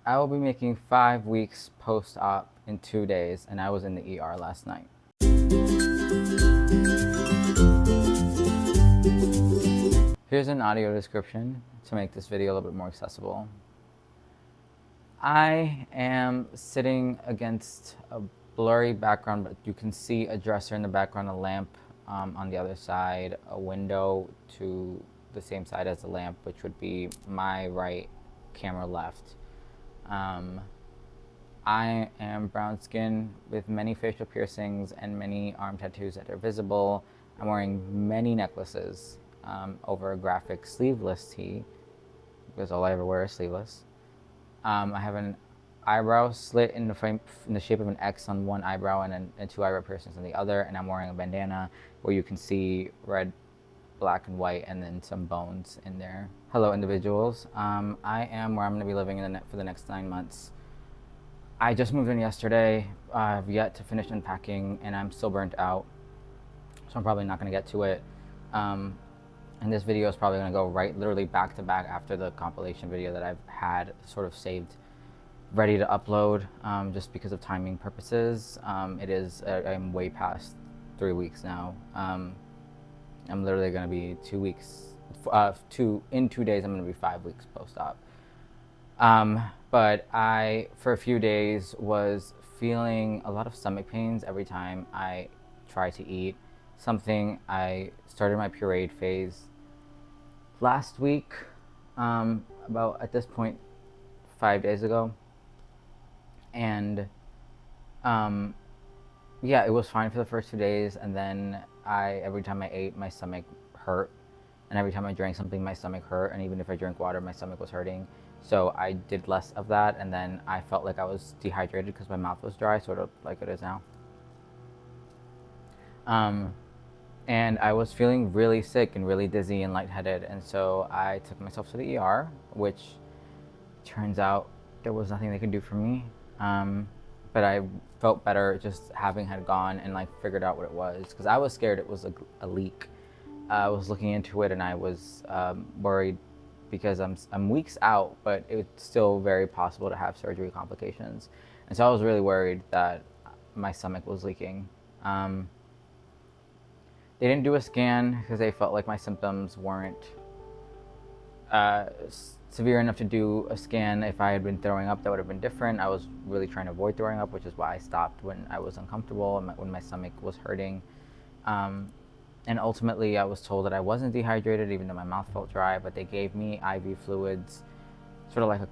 I will be making 5 weeks post-op in 2 days, and I was in the ER last night. Here's an audio description to make this video a little bit more accessible. I am sitting against a blurry background, but you can see a dresser in the background, a lamp on the other side, a window to the same side as the lamp, which would be my right, camera left. I am brown skinned with many facial piercings and many arm tattoos that are visible. I'm wearing many necklaces over a graphic sleeveless tee because all I ever wear is sleeveless. I have an eyebrow slit in the shape of an X on one eyebrow and two eyebrow piercings on the other, and I'm wearing a bandana where you can see red, black, and white, and then some bones in there. Hello, individuals. I am where I'm going to be living for the next 9 months. I just moved in yesterday. I've yet to finish unpacking, and I'm still burnt out, so I'm probably not going to get to it. And this video is probably going to go literally back to back after the compilation video that I've had sort of saved, ready to upload, just because of timing purposes. I'm way past 3 weeks now. I'm literally going to be 2 weeks. In 2 days, I'm going to be 5 weeks post-op. But I, for a few days, was feeling a lot of stomach pains every time I tried to eat something. I started my pureed phase last week, about at this point 5 days ago, and yeah, it was fine for the first 2 days, and then every time I ate, my stomach hurt, and every time I drank something, my stomach hurt, and even if I drank water, my stomach was hurting. So I did less of that, and then I felt like I was dehydrated because my mouth was dry, sort of like it is now. And I was feeling really sick and really dizzy and lightheaded, and so I took myself to the ER, which turns out there was nothing they could do for me. But I felt better just having had gone and like figured out what it was, because I was scared it was a leak. I was looking into it, and I was worried because I'm weeks out, but it's still very possible to have surgery complications, and so I was really worried that my stomach was leaking. They didn't do a scan because they felt like my symptoms weren't severe enough to do a scan. If I had been throwing up, that would have been different. I was really trying to avoid throwing up, which is why I stopped when I was uncomfortable and when my stomach was hurting. And ultimately, I was told that I wasn't dehydrated, even though my mouth felt dry, but they gave me IV fluids, sort of like a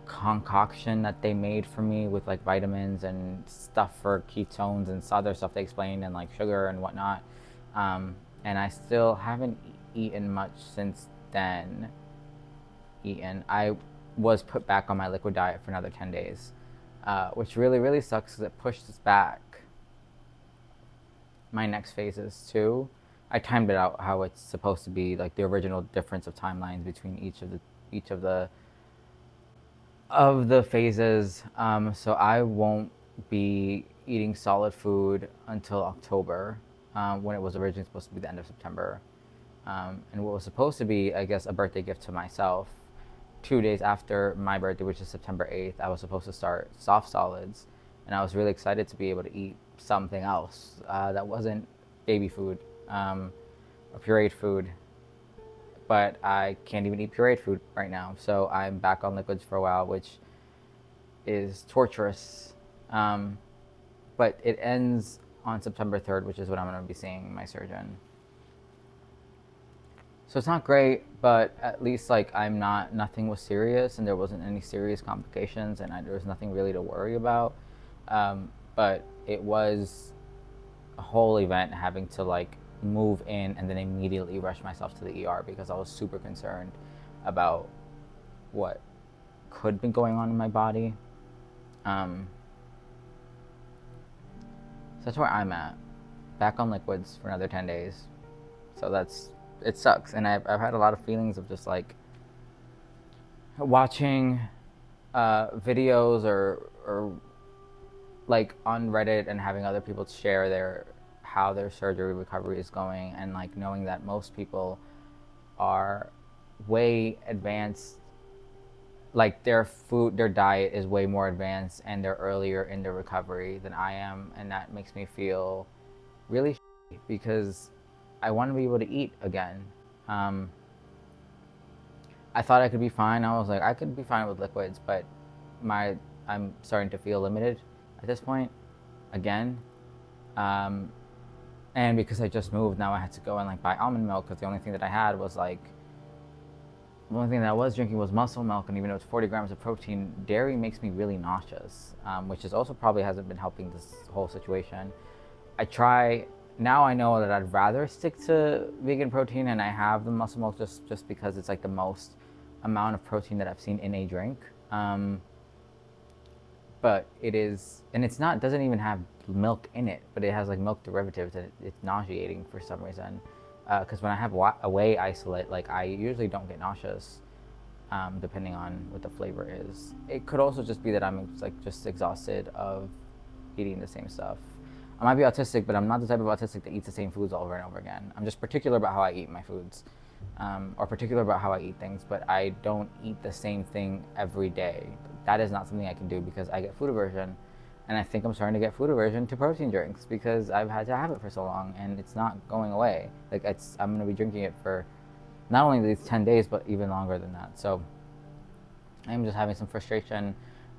concoction that they made for me with like vitamins and stuff for ketones and other stuff they explained, and like sugar and whatnot. And I still haven't eaten much since then. I was put back on my liquid diet for another 10 days, which really, really sucks because it pushes back my next phases too. I timed it out how it's supposed to be, like the original difference of timelines between each of the phases. So I won't be eating solid food until October, when it was originally supposed to be the end of September. And what was supposed to be, I guess, a birthday gift to myself, 2 days after my birthday, which is September 8th, I was supposed to start soft solids, and I was really excited to be able to eat something else that wasn't baby food or pureed food. But I can't even eat pureed food right now, so I'm back on liquids for a while, which is torturous. But it ends on September 3rd, which is when I'm going to be seeing my surgeon. So it's not great, but at least like nothing was serious, and there wasn't any serious complications, and there was nothing really to worry about. But it was a whole event having to like move in and then immediately rush myself to the ER because I was super concerned about what could be going on in my body. So that's where I'm at, back on liquids for another 10 days. So it sucks, and I've had a lot of feelings of just like watching videos or like on Reddit and having other people share how their surgery recovery is going, and like knowing that most people are way advanced like their diet is way more advanced and they're earlier in their recovery than I am, and that makes me feel really shitty because I want to be able to eat again. Um, I thought I could be fine. I was like, I could be fine with liquids, but I'm starting to feel limited at this point again. Um, and because I just moved, now I had to go and like buy almond milk because the only thing that I had was like the only thing that I was drinking was muscle milk, and even though it's 40 grams of protein, dairy makes me really nauseous, which is also probably hasn't been helping this whole situation. I try now. I know that I'd rather stick to vegan protein, and I have the muscle milk just because it's like the most amount of protein that I've seen in a drink. But it is, and it's not doesn't even have milk in it, but it has like milk derivatives, and it's nauseating for some reason. Because when I have a whey isolate, like I usually don't get nauseous, depending on what the flavor is. It could also just be that I'm like just exhausted of eating the same stuff. I might be autistic, but I'm not the type of autistic that eats the same foods over and over again. I'm just particular about how I eat my foods, or particular about how I eat things, but I don't eat the same thing every day. That is not something I can do because I get food aversion. And I think I'm starting to get food aversion to protein drinks because I've had to have it for so long and it's not going away. Like I'm going to be drinking it for not only these 10 days, but even longer than that. So I'm just having some frustration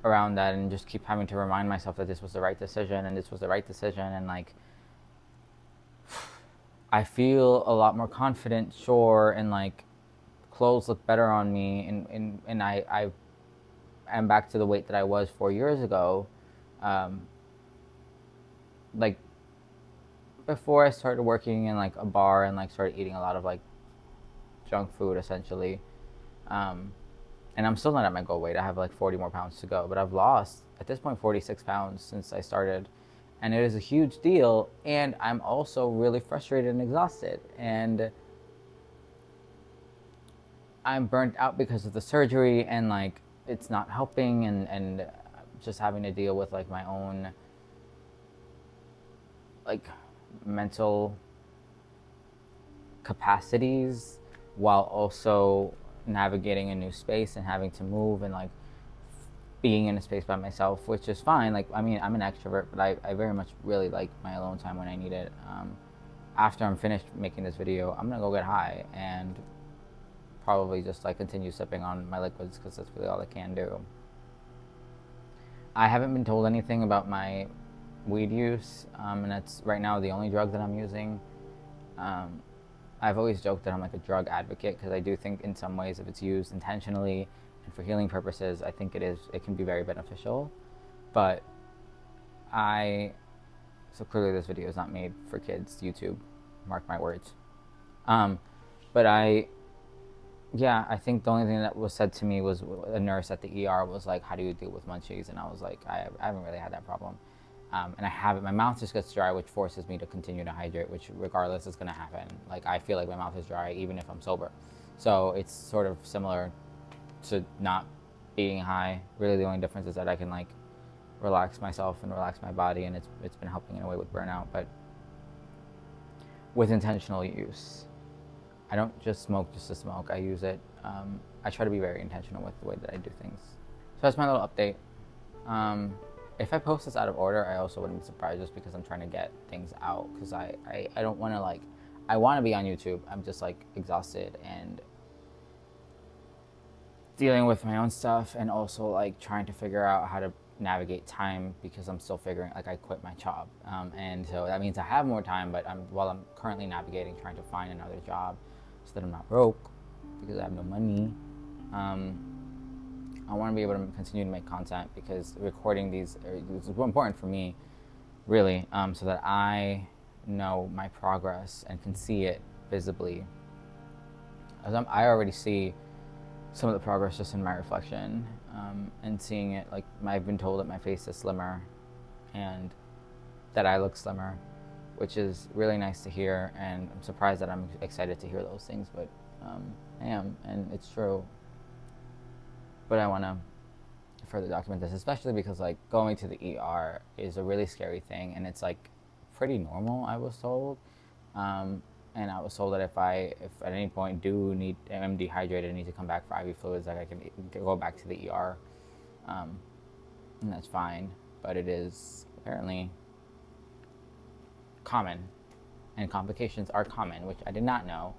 around that and just keep having to remind myself that this was the right decision and this was the right decision. And like, I feel a lot more confident, sure, and like clothes look better on me. And I am back to the weight that I was 4 years ago. Like before I started working in like a bar and like started eating a lot of like junk food essentially, and I'm still not at my goal weight. I have like 40 more pounds to go, but I've lost at this point 46 pounds since I started, and it is a huge deal. And I'm also really frustrated and exhausted, and I'm burnt out because of the surgery, and like it's not helping, and just having to deal with like my own like mental capacities while also navigating a new space and having to move and like being in a space by myself, which is fine. Like, I mean, I'm an extrovert, but I very much really like my alone time when I need it. After I'm finished making this video, I'm gonna go get high and probably just like continue sipping on my liquids because that's really all I can do. I haven't been told anything about my weed use, and that's right now the only drug that I'm using. I've always joked that I'm like a drug advocate because I do think in some ways if it's used intentionally and for healing purposes, I think it can be very beneficial. But so clearly this video is not made for kids, YouTube, mark my words. But I think the only thing that was said to me was a nurse at the ER was like, how do you deal with munchies? And I was like, I haven't really had that problem. And I haven't, my mouth just gets dry, which forces me to continue to hydrate, which regardless is going to happen. Like, I feel like my mouth is dry even if I'm sober. So it's sort of similar to not being high. Really the only difference is that I can like relax myself and relax my body, and it's been helping in a way with burnout, but with intentional use. I don't just smoke just to smoke. I use it. I try to be very intentional with the way that I do things. So that's my little update. If I post this out of order, I also wouldn't be surprised just because I'm trying to get things out because I don't want to like, I want to be on YouTube. I'm just like exhausted and dealing with my own stuff and also like trying to figure out how to navigate time because I'm still figuring, like I quit my job. And so that means I have more time, but while I'm currently navigating trying to find another job so that I'm not broke because I have no money. I want to be able to continue to make content because recording these is important for me, really, so that I know my progress and can see it visibly. As I already see some of the progress just in my reflection, and seeing it, like I've been told that my face is slimmer and that I look slimmer, which is really nice to hear, and I'm surprised that I'm excited to hear those things, but I am, and it's true. But I want to further document this, especially because like going to the ER is a really scary thing, and it's like pretty normal, I was told. And and I was told that if at any point am dehydrated and need to come back for IV fluids, like I can go back to the ER, and that's fine. But it is apparently common, and complications are common, which I did not know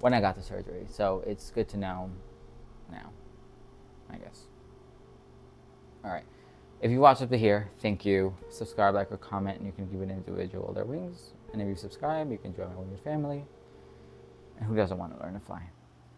when I got the surgery. So it's good to know now, I guess. All right. If you watched up to here, thank you. Subscribe, like, or comment, and you can give an individual their wings. And if you subscribe, you can join my winged family. And who doesn't want to learn to fly?